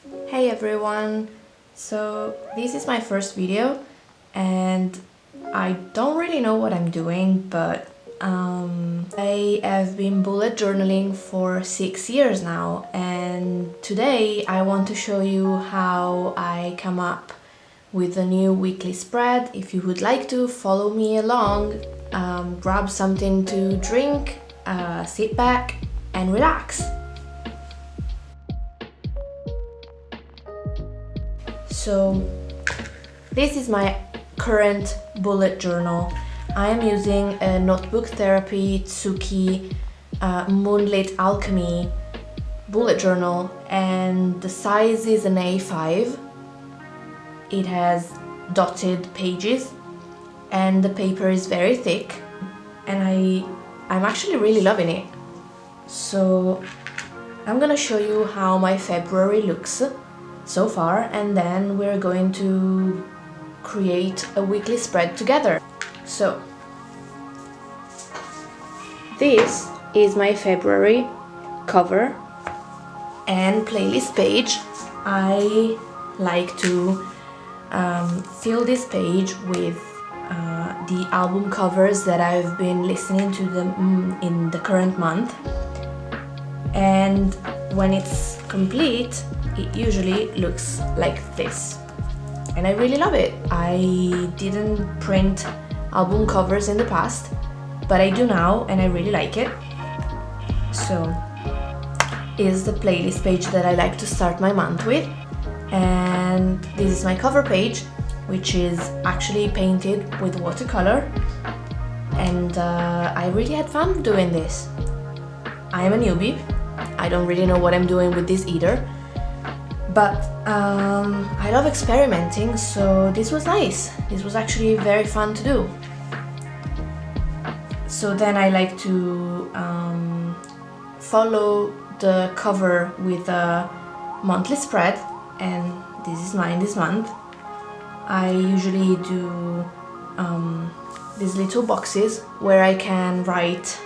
Hey everyone! So this is my first video and I don't really know what I'm doing, but I have been bullet journaling for 6 years now, and today I want to show you how I come up with a new weekly spread. If you would like to follow me along, grab something to drink, sit back and relax. So this is my current bullet journal. I am using a Notebook Therapy Tsuki Moonlit Alchemy bullet journal, and the size is an A5. It has dotted pages and the paper is very thick, and I'm actually really loving it. So I'm gonna show you how my February looks so far, and then we're going to create a weekly spread together. So this is my February cover and playlist page. I like to fill this page with the album covers that I've been listening to them in the current month, and when it's complete it usually looks like this, and I really love it. I didn't print album covers in the past, but I do now and I really like it. So is the playlist page that I like to start my month with, and this is my cover page, which is actually painted with watercolor, and I really had fun doing this. I am a newbie, I don't really know what I'm doing with this either, but I love experimenting, so this was nice. This was actually very fun to do. So then I like to follow the cover with a monthly spread, and this is mine this month. I usually do these little boxes where I can write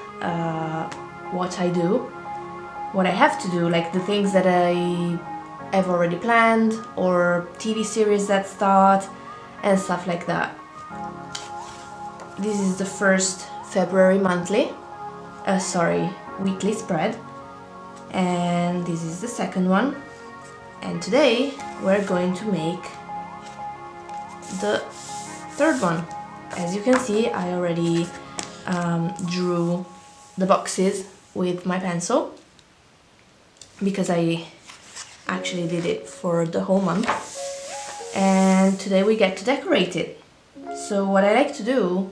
what I do, what I have to do, like the things that I've already planned, or TV series that start and stuff like that. This is the first February weekly spread, and this is the second one, and today we're going to make the third one. As you can see, I already drew the boxes with my pencil because I actually did it for the whole month, and today we get to decorate it. So what I like to do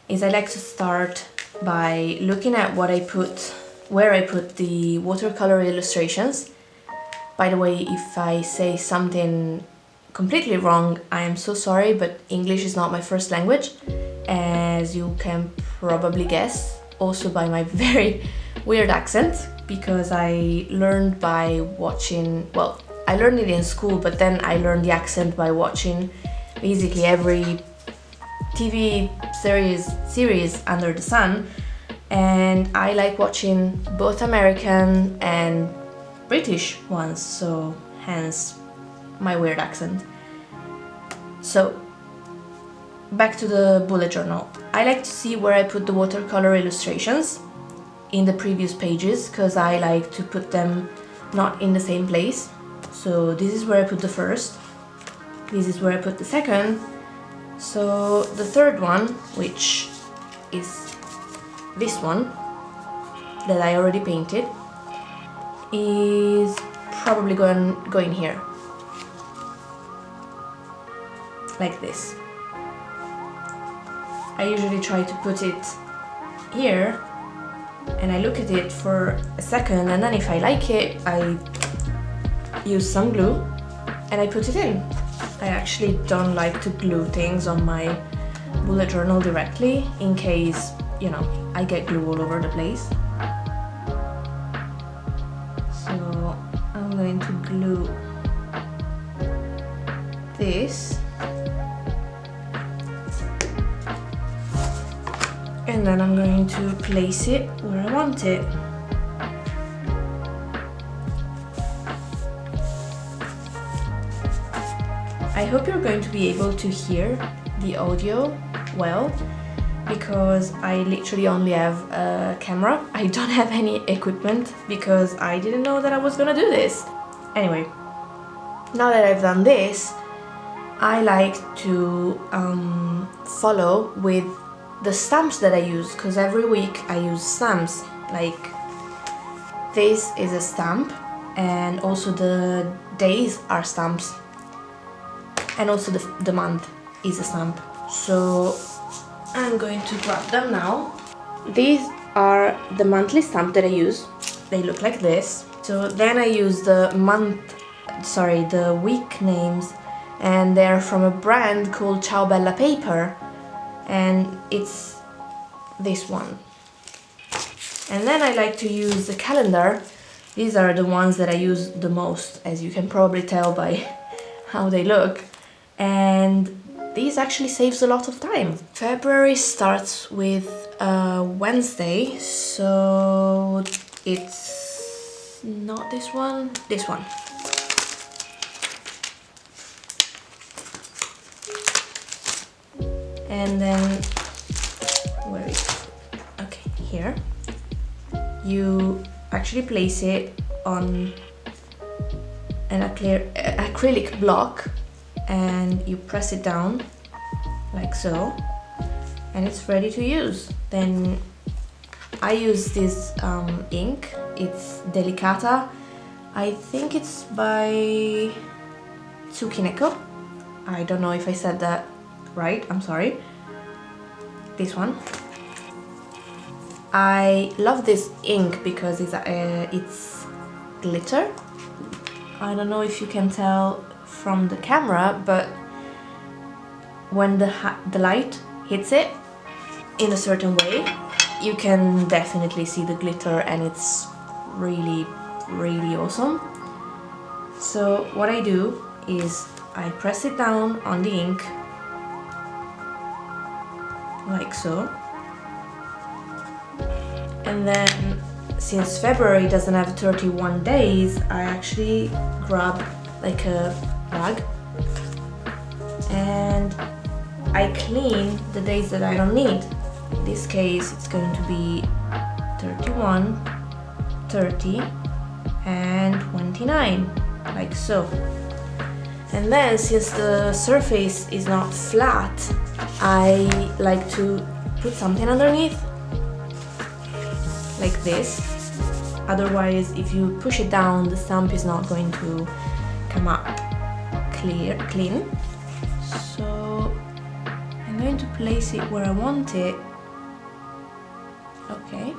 is I like to start by looking at where I put the watercolor illustrations. By the way, if I say something completely wrong, I am so sorry, but English is not my first language, as you can probably guess, also by my very weird accent, because I learned by watching, well, I learned it in school, but then I learned the accent by watching basically every TV series under the sun, and I like watching both American and British ones, so hence my weird accent. So back to the bullet journal. I like to see where I put the watercolor illustrations in the previous pages, because I like to put them not in the same place. So this is where I put the first, this is where I put the second. So the third one, which is this one that I already painted, is probably going here, like this. I usually try to put it here, and I look at it for a second, and then if I like it, I use some glue and I put it in. I actually don't like to glue things on my bullet journal directly, in case, you know, I get glue all over the place. So I'm going to glue this, and then I'm going to place it where I want it. I hope you're going to be able to hear the audio well, because I literally only have a camera. I don't have any equipment because I didn't know that I was gonna do this. Anyway, now that I've done this, I like to follow with the stamps that I use, because every week I use stamps. Like this is a stamp, and also the days are stamps, and also the month is a stamp. So I'm going to grab them now. These are the monthly stamp that I use. They look like this. So then I use the week names, and they're from a brand called Ciao Bella Paper, and it's this one. And then I like to use the calendar. These are the ones that I use the most, as you can probably tell by how they look. And this actually saves a lot of time. February starts with Wednesday, so it's not this one, this one. And then, where is it? Okay, here. You actually place it on an acrylic block, and you press it down like so, and it's ready to use. Then I use this ink. It's Delicata. I think it's by Tsukineko. I don't know if I said that right, I'm sorry. This one. I love this ink because it's glitter. I don't know if you can tell from the camera, but when the light hits it in a certain way, you can definitely see the glitter, and it's really, really awesome. So what I do is I press it down on the ink like so. And then, since February doesn't have 31 days, I actually grab like a rag and I clean the days that I don't need. In this case, it's going to be 31, 30, and 29, like so. And then, since the surface is not flat, I like to put something underneath, like this. Otherwise, if you push it down, the stamp is not going to come up clean. So I'm going to place it where I want it. Okay.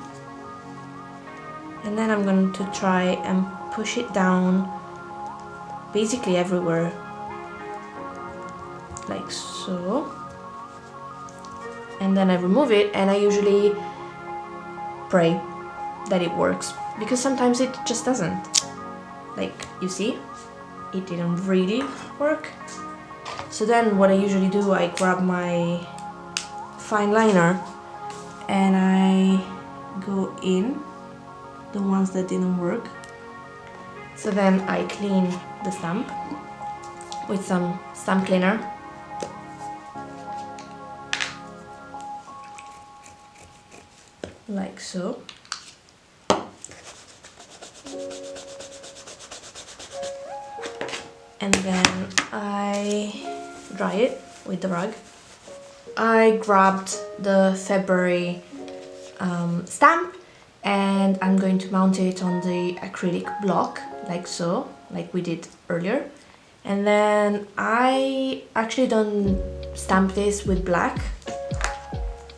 And then I'm going to try and push it down basically everywhere, like so. And then I remove it, and I usually pray that it works, because sometimes it just doesn't. Like, you see, it didn't really work. So then what I usually do, I grab my fine liner and I go in the ones that didn't work. So then I clean the stamp with some stamp cleaner. Like so. And then I dry it with the rag. I grabbed the February stamp, and I'm going to mount it on the acrylic block, like so, like we did earlier. And then I actually don't stamp this with black.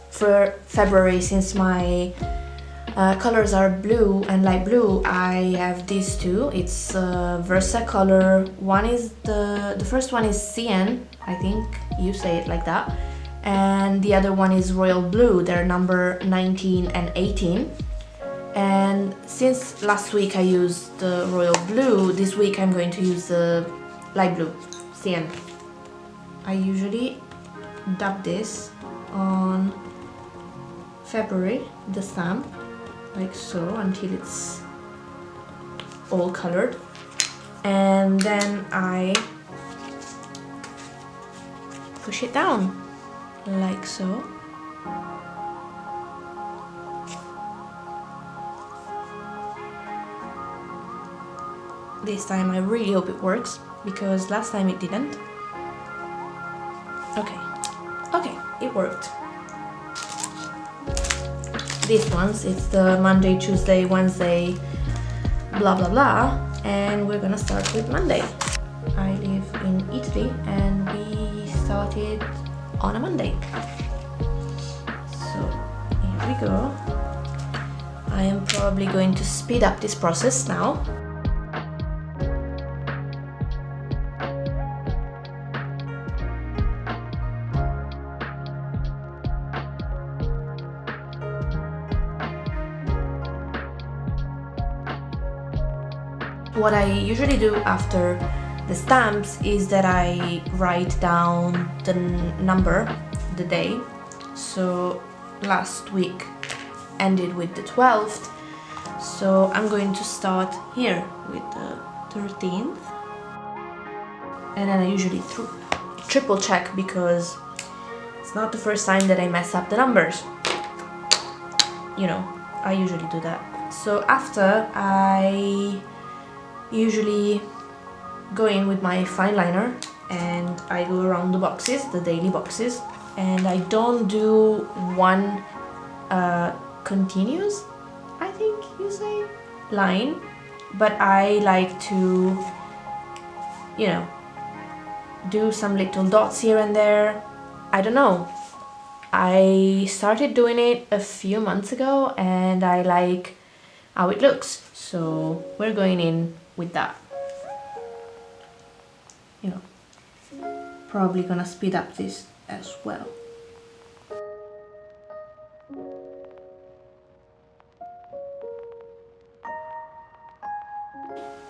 For February, since my colors are blue and light blue, I have these two. It's Versa color. One is the first one is cyan, I think you say it like that, and the other one is royal blue. They're number 19 and 18. And since last week I used the royal blue, this week I'm going to use the light blue, cyan. I usually dab this on February, the stamp, like so, until it's all colored. And then I push it down like so. This time I really hope it works, because last time it didn't. Okay, it worked. These ones, it's the Monday, Tuesday, Wednesday, blah blah blah, and we're gonna start with Monday. I live in Italy and we started on a Monday. So here we go. I am probably going to speed up this process now. What I usually do after the stamps is that I write down the number, the day. So last week ended with the 12th, so I'm going to start here with the 13th, and then I usually triple check, because it's not the first time that I mess up the numbers. You know, I usually do that. So after, I usually go in with my fine liner and I go around the boxes, the daily boxes, and I don't do one continuous, I think you say, line, but I like to, you know, do some little dots here and there. I don't know, I started doing it a few months ago and I like how it looks, so we're going in with that. You know, probably gonna speed up this as well.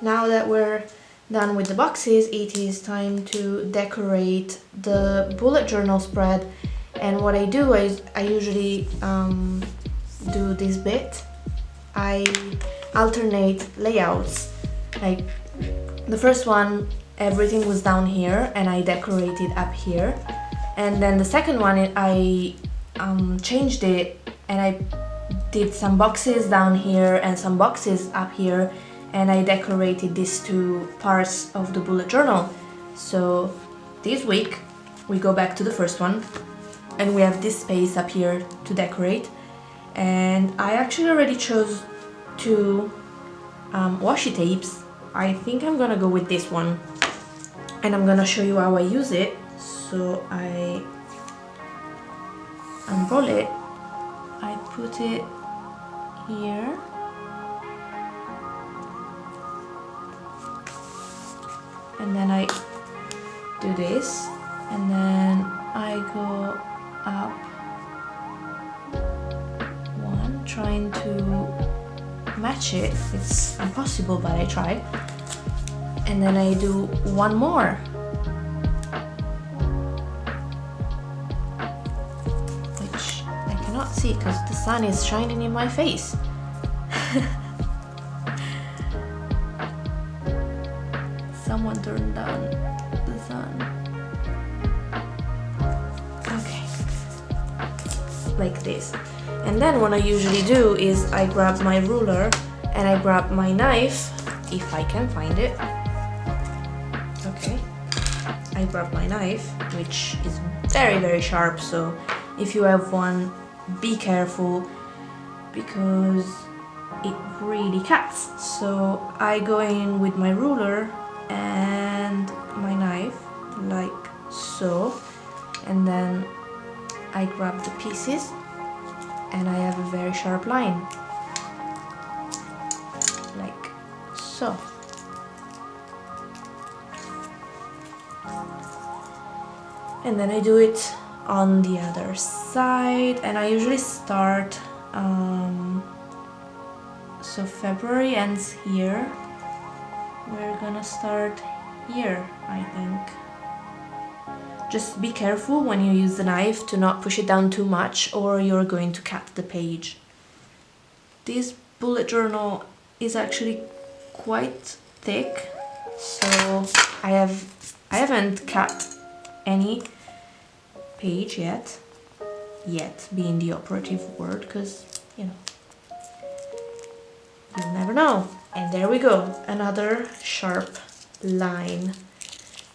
Now that we're done with the boxes, it is time to decorate the bullet journal spread. And what I do is I usually do this bit. I alternate layouts. Like the first one, everything was down here and I decorated up here, and then the second one I changed it and I did some boxes down here and some boxes up here, and I decorated these two parts of the bullet journal. So this week we go back to the first one and we have this space up here to decorate, and I actually already chose two washi tapes. I think I'm gonna go with this one, and I'm gonna show you how I use it. So I unroll it, I put it here, and then I do this, and then I go up one, trying to match it. It's impossible, but I try. And then I do one more. Which I cannot see because the sun is shining in my face. Someone turned down the sun. Okay. Like this. And then what I usually do is I grab my ruler and I grab my knife, if I can find it. Okay. I grab my knife, which is very, very sharp, so if you have one, be careful because it really cuts. So I go in with my ruler and my knife, like so, and then I grab the pieces and I have a very sharp line, like so. And then I do it on the other side, and I usually start, so February ends here, we're gonna start here, I think. Just be careful when you use the knife to not push it down too much or you're going to cut the page. This bullet journal is actually quite thick, so I haven't cut any, page yet. Yet being the operative word, because, you know, you'll never know. And there we go, another sharp line.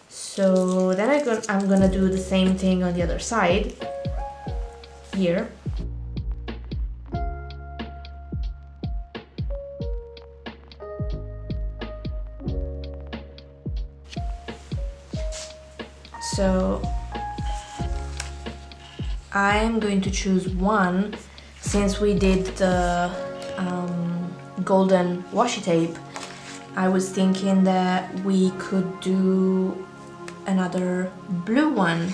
So then I'm gonna do the same thing on the other side, here. So I'm going to choose one, since we did the golden washi tape. I was thinking that we could do another blue one.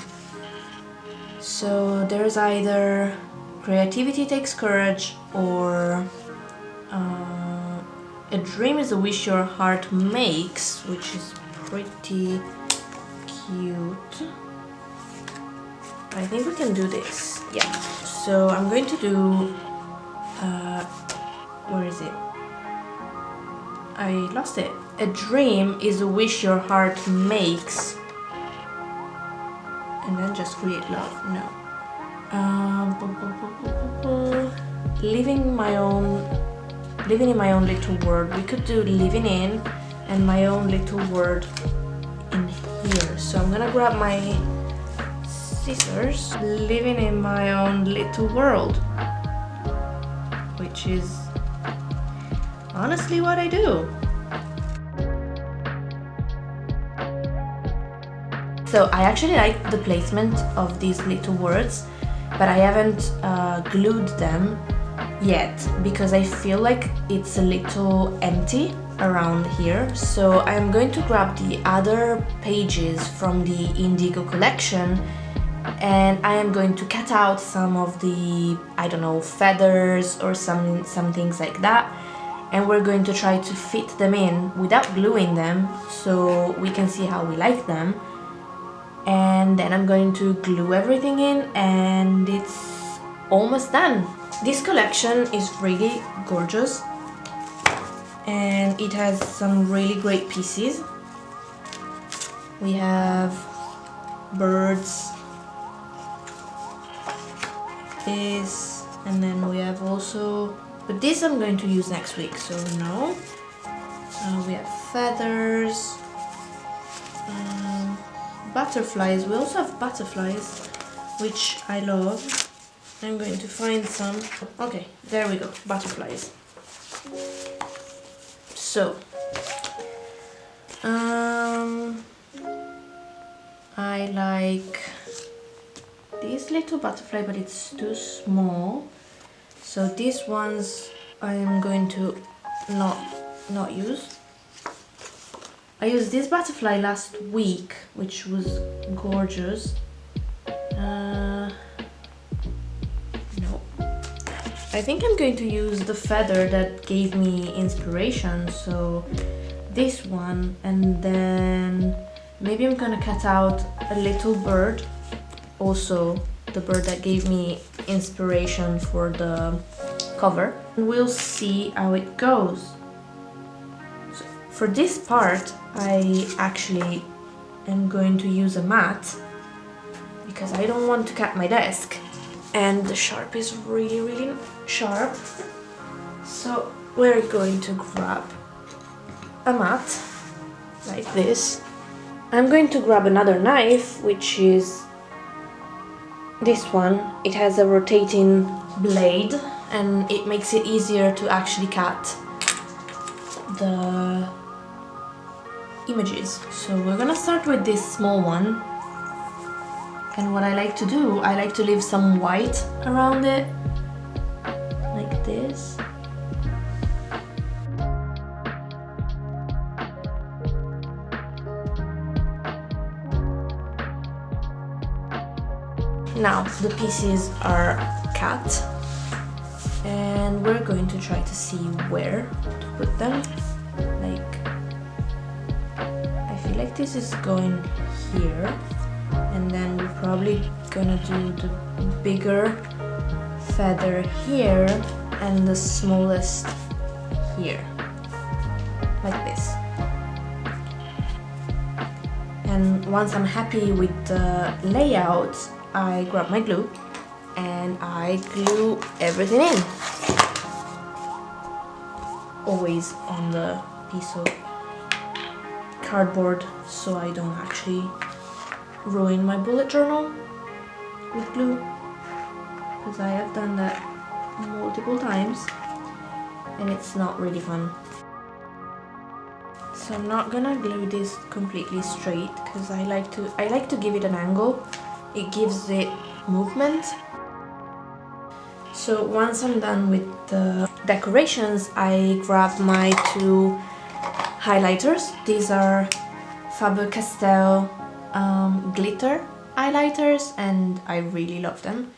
So there's either creativity takes courage or a dream is a wish your heart makes, which is pretty cute. I think we can do this. Yeah. So I'm going to do where is it? I lost it. A dream is a wish your heart makes. And then just create love. No. Living in my own little world. We could do living in and my own little world in here. So I'm gonna grab my scissors. Living in my own little world, which is honestly what I do. So I actually like the placement of these little words, but I haven't glued them yet because I feel like it's a little empty around here. So I'm going to grab the other pages from the Indigo collection and I am going to cut out some of the, I don't know, feathers or some things like that, and we're going to try to fit them in without gluing them so we can see how we like them. And then I'm going to glue everything in and it's almost done. This collection is really gorgeous and it has some really great pieces. We have birds, this, and then we have also, but this I'm going to use next week, so no. We have feathers, butterflies. We also have butterflies, which I love. I'm going to find some. Okay, there we go, butterflies. So I like this little butterfly, but it's too small, so these ones I am going to not use. I used this butterfly last week, which was gorgeous. No, I think I'm going to use the feather that gave me inspiration, so this one, and then maybe I'm gonna cut out a little bird, also the bird that gave me inspiration for the cover. We'll see how it goes. So for this part I actually am going to use a mat because I don't want to cut my desk and the sharp is really sharp, so we're going to grab a mat like this. I'm going to grab another knife, which is this one. It has a rotating blade and it makes it easier to actually cut the images. So we're gonna start with this small one, and what I like to do, I like to leave some white around it, like this. Now the pieces are cut and we're going to try to see where to put them. Like, I feel like this is going here, and then we're probably gonna do the bigger feather here and the smallest here, like this. And once I'm happy with the layout, I grab my glue and I glue everything in. Always on the piece of cardboard so I don't actually ruin my bullet journal with glue, because I have done that multiple times and it's not really fun. So I'm not gonna glue this completely straight because I like to give it an angle. It gives it movement. So once I'm done with the decorations, I grab my two highlighters. These are Faber-Castell glitter highlighters and I really love them.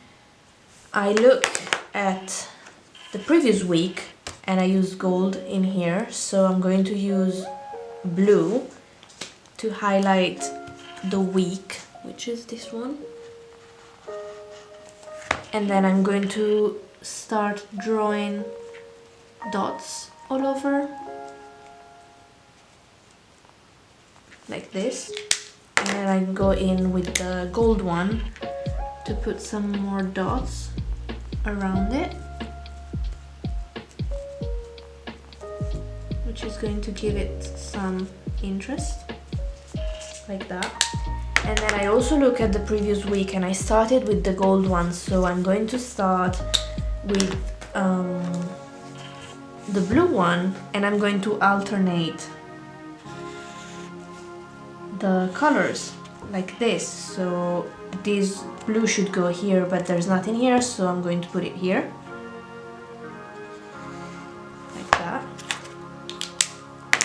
I look at the previous week and I use gold in here, so I'm going to use blue to highlight the week, which is this one. And then I'm going to start drawing dots all over, like this. And then I go in with the gold one to put some more dots around it, which is going to give it some interest, like that. And then I also look at the previous week and I started with the gold one, so I'm going to start with the blue one and I'm going to alternate the colors like this. So this blue should go here, but there's nothing here, so I'm going to put it here, like that.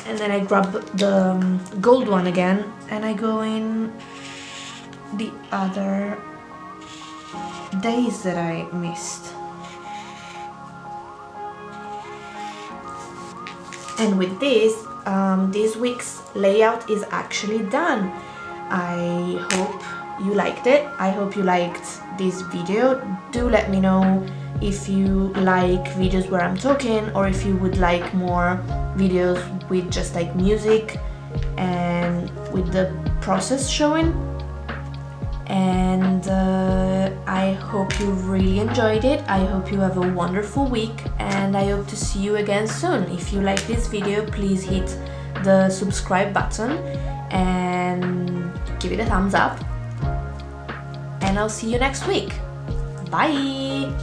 And then I grab the gold one again and I go in the other days that I missed. And with this week's layout is actually done. I hope you liked it. I hope you liked this video. Do let me know if you like videos where I'm talking, or if you would like more videos with just like music and with the process showing. And I hope you really enjoyed it. I hope you have a wonderful week and I hope to see you again soon. If you like this video, please hit the subscribe button and give it a thumbs up. And I'll see you next week. Bye!